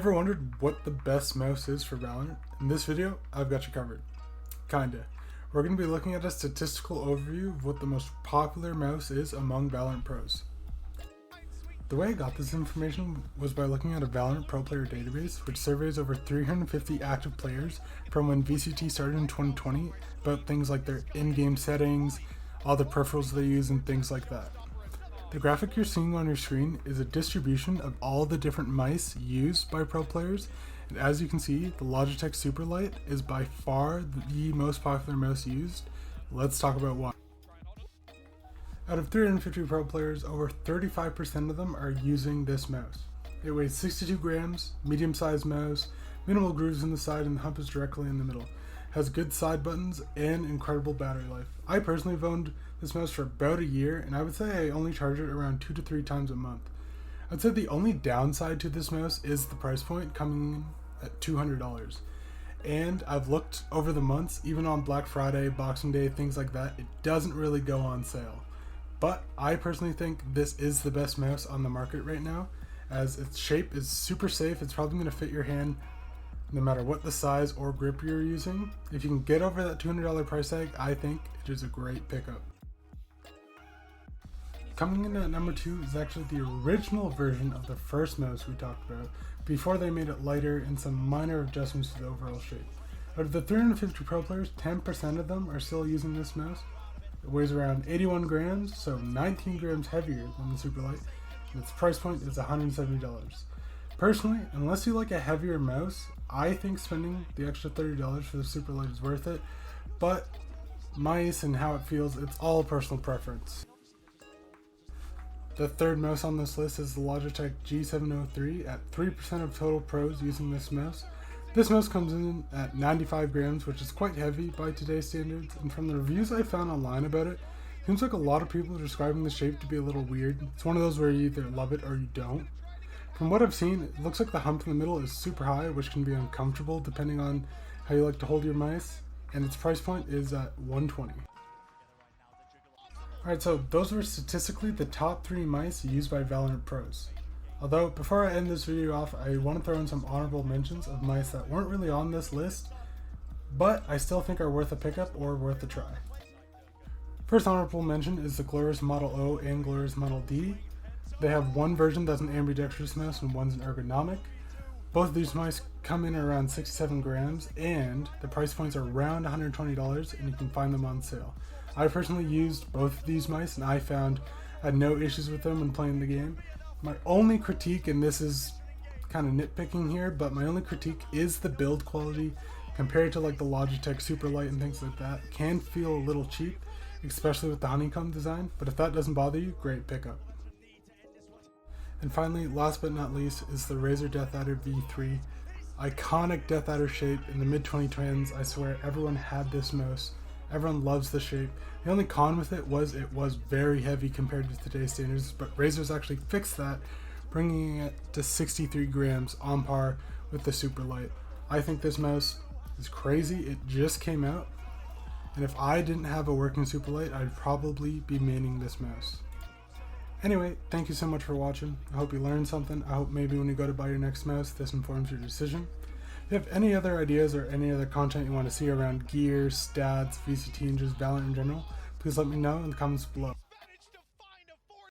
Ever wondered what the best mouse is for Valorant? In this video, I've got you covered. Kinda. We're going to be looking at a statistical overview of what the most popular mouse is among Valorant pros. The way I got this information was by looking at a Valorant pro player database, which surveys over 350 active players from when VCT started in 2020 about things like their in-game settings, all the peripherals they use, and things like that. The graphic you're seeing on your screen is a distribution of all the different mice used by pro players, and as you can see, the Logitech Superlight is by far the most popular mouse used. Let's talk about why. Out of 350 pro players, over 35% of them are using this mouse. It weighs 62 grams, medium-sized mouse, minimal grooves in the side, and the hump is directly in the middle. Has good side buttons and incredible battery life. I personally have owned this mouse for about a year, and I would say I only charge it around 2 to 3 times a month. I'd say the only downside to this mouse is the price point, coming in at $200. And I've looked over the months, even on Black Friday, Boxing Day, things like that, it doesn't really go on sale. But I personally think this is the best mouse on the market right now, as its shape is super safe. It's probably going to fit your hand no matter what the size or grip you're using. If you can get over that $200 price tag, I think it is a great pickup. Coming in at number 2 is actually the original version of the first mouse we talked about, before they made it lighter and some minor adjustments to the overall shape. Out of the 350 pro players, 10% of them are still using this mouse. It weighs around 81 grams, so 19 grams heavier than the Superlight, and its price point is $170. Personally, unless you like a heavier mouse, I think spending the extra $30 for the Superlight is worth it, but mice and how it feels, it's all personal preference. The third mouse on this list is the Logitech G703 at 3% of total pros using this mouse. This mouse comes in at 95 grams, which is quite heavy by today's standards, and from the reviews I found online about it, seems like a lot of people are describing the shape to be a little weird. It's one of those where you either love it or you don't. From what I've seen, it looks like the hump in the middle is super high, which can be uncomfortable depending on how you like to hold your mice, and its price point is at $120. Alright, so those were statistically the top 3 mice used by Valorant pros. Although, before I end this video off, I want to throw in some honorable mentions of mice that weren't really on this list, but I still think are worth a pickup or worth a try. First honorable mention is the Glorious Model O and Glorious Model D. They have one version that's an ambidextrous mouse and one's an ergonomic. Both of these mice come in around 67 grams, and the price points are around $120, and you can find them on sale. I personally used both of these mice, and I found I had no issues with them when playing the game. My only critique, and this is kind of nitpicking here, but my only critique is the build quality compared to like the Logitech Superlight and things like that. It can feel a little cheap, especially with the honeycomb design, but if that doesn't bother you, great pickup. And finally, last but not least, is the Razer Death Adder V3. Iconic Death Adder shape in the mid-2010s. I swear everyone had this mouse. Everyone loves the shape. The only con with it was very heavy compared to today's standards, but Razer's actually fixed that, bringing it to 63 grams on par with the Superlight. I think this mouse is crazy. It just came out, and if I didn't have a working Superlight, I'd probably be maining this mouse. Anyway, thank you so much for watching. I hope you learned something. I hope maybe when you go to buy your next mouse, this informs your decision. If you have any other ideas or any other content you want to see around gear, stats, VCT, and just Valorant in general, please let me know in the comments below.